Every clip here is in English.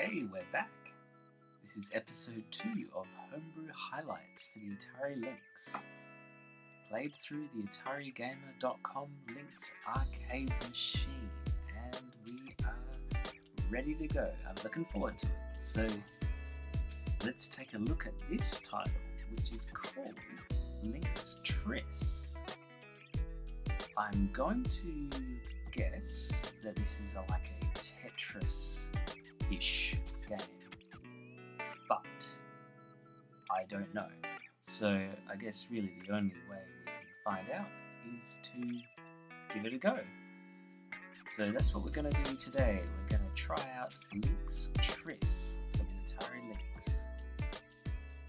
Hey, we're back. This is episode 2 of Homebrew Highlights for the Atari Lynx. Played through the AtariGamer.com Lynx arcade machine, and we are ready to go. I'm looking forward to it. So let's take a look at this title, which is called Lynx Tris. I'm going to guess that this is like a Tetris-ish game, but I don't know. So I guess really the only way we can find out is to give it a go. So that's what we're going to do today. We're going to try out Lynx Tris from Atari Lynx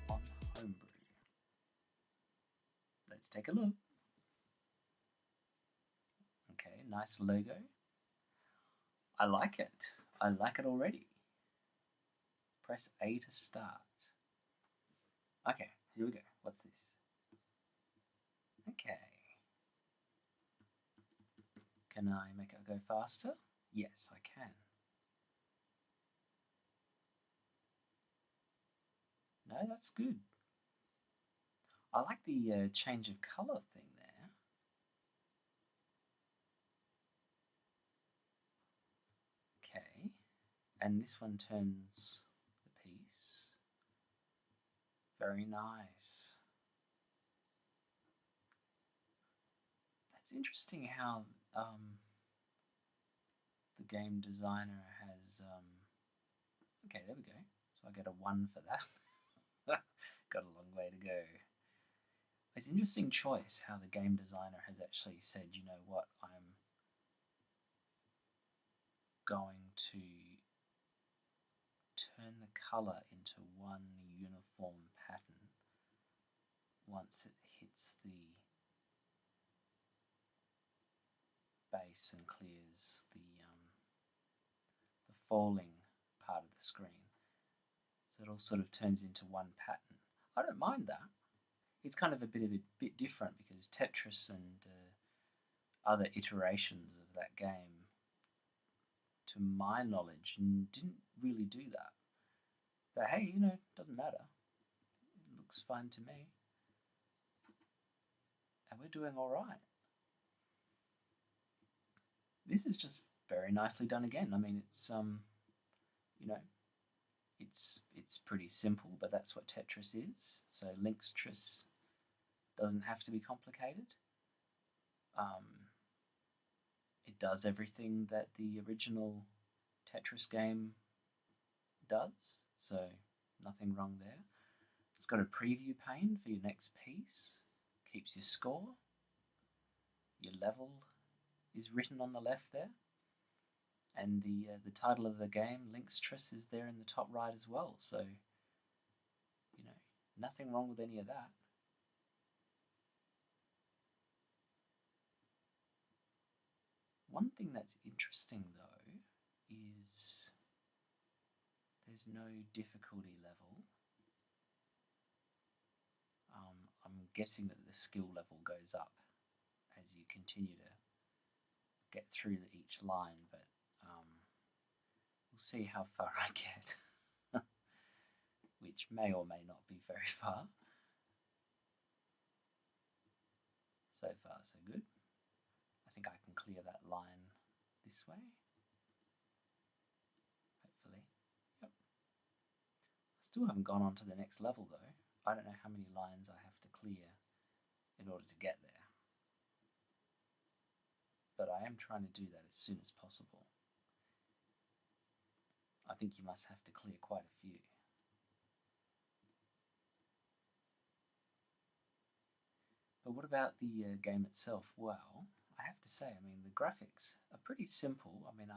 on Homebrew. Let's take a look. Okay, nice logo. I like it. I like it already. Press A to start. Okay, here we go. What's this? Okay. Can I make it go faster? Yes, I can. No, that's good. I like the change of color thing there. Okay, and this one turns the piece. Very nice. That's interesting how the game designer has okay, there we go. So I get a 1 for that. Got a long way to go. It's an interesting choice how the game designer has actually said, you know what, I'm going to turn the color into one uniform pattern once it hits the base and clears the falling part of the screen. So it all sort of turns into one pattern. I don't mind that. It's kind of a bit different because Tetris and other iterations of that game, to my knowledge, didn't really do that. But hey, you know, it doesn't matter. It looks fine to me. And we're doing alright. This is just very nicely done again. I mean, it's, you know, it's pretty simple, but that's what Tetris is. So Lynx Tris doesn't have to be complicated. It does everything that the original Tetris game does, so nothing wrong there. It's got a preview pane for your next piece, keeps your score, your level is written on the left there, and the title of the game, Lynx Tris, is there in the top right as well, so, you know, nothing wrong with any of that. One thing that's interesting though is there's no difficulty level. I'm guessing that the skill level goes up as you continue to get through each line, but we'll see how far I get, which may or may not be very far. So far, so good. I think I can clear that line this way. Hopefully. Yep. I still haven't gone on to the next level though. I don't know how many lines I have to clear in order to get there. But I am trying to do that as soon as possible. I think you must have to clear quite a few. But what about the game itself? Well, I have to say, I mean, the graphics are pretty simple. I mean,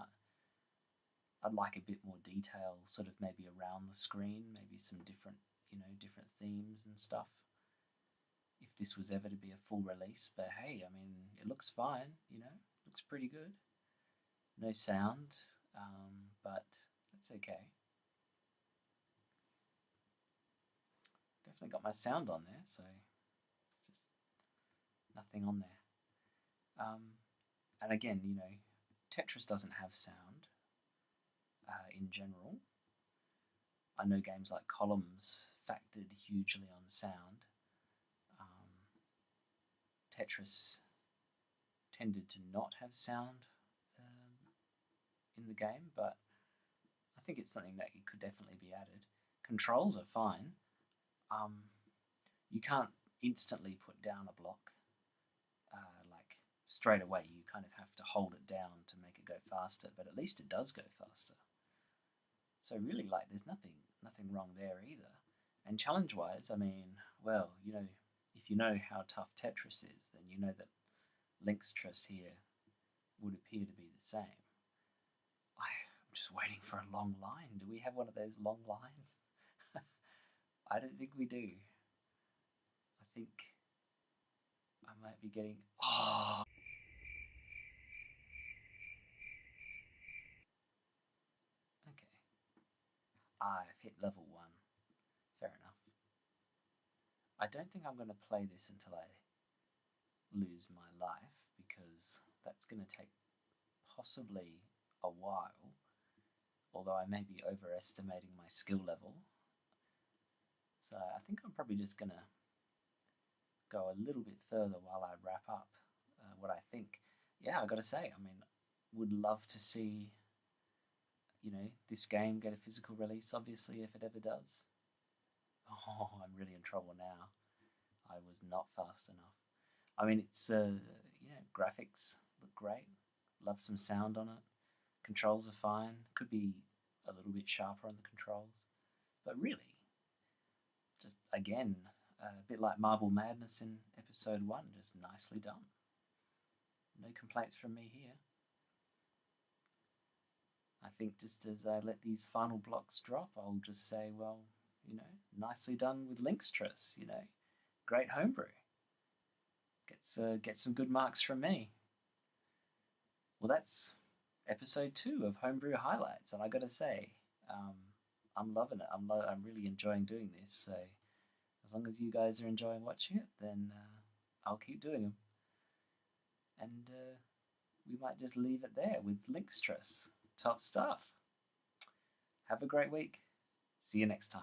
I'd like a bit more detail, sort of maybe around the screen, maybe some different, you know, different themes and stuff, if this was ever to be a full release. But hey, I mean, it looks fine, you know, looks pretty good. No sound, but that's okay. Definitely got my sound on there, so it's just nothing on there. And again, you know, Tetris doesn't have sound in general, I know games like Columns factored hugely on sound. Tetris tended to not have sound in the game, but I think it's something that could definitely be added. Controls are fine. You can't instantly put down a block like straight away. You kind of have to hold it down to make it go faster, but at least it does go faster. So really, like, there's nothing wrong there either. And challenge-wise, I mean, well, if you know how tough Tetris is, then you know that Lynx Tris here would appear to be the same. I'm just waiting for a long line. Do we have one of those long lines? I don't think we do. I think I might be getting... Oh! Okay. I've hit level 1. Fair enough. I don't think I'm going to play this until I lose my life, because that's going to take possibly a while, although I may be overestimating my skill level. So I think I'm probably just going to go a little bit further while I wrap up what I think. Yeah, I got to say, I mean, would love to see, this game get a physical release, obviously, if it ever does. Oh, I'm really in trouble now. I was not fast enough. I mean, it's, graphics look great. Love some sound on it. Controls are fine. Could be a little bit sharper on the controls. But really, just again, a bit like Marble Madness in episode 1, just nicely done. No complaints from me here. I think just as I let these final blocks drop, I'll just say, well, nicely done with Lynx Tris, great homebrew. Get some good marks from me. Well, that's episode 2 of Homebrew Highlights, and I gotta say, I'm loving it. I'm really enjoying doing this. So as long as you guys are enjoying watching it, then I'll keep doing them. And we might just leave it there with Lynx Tris. Top stuff. Have a great week. See you next time.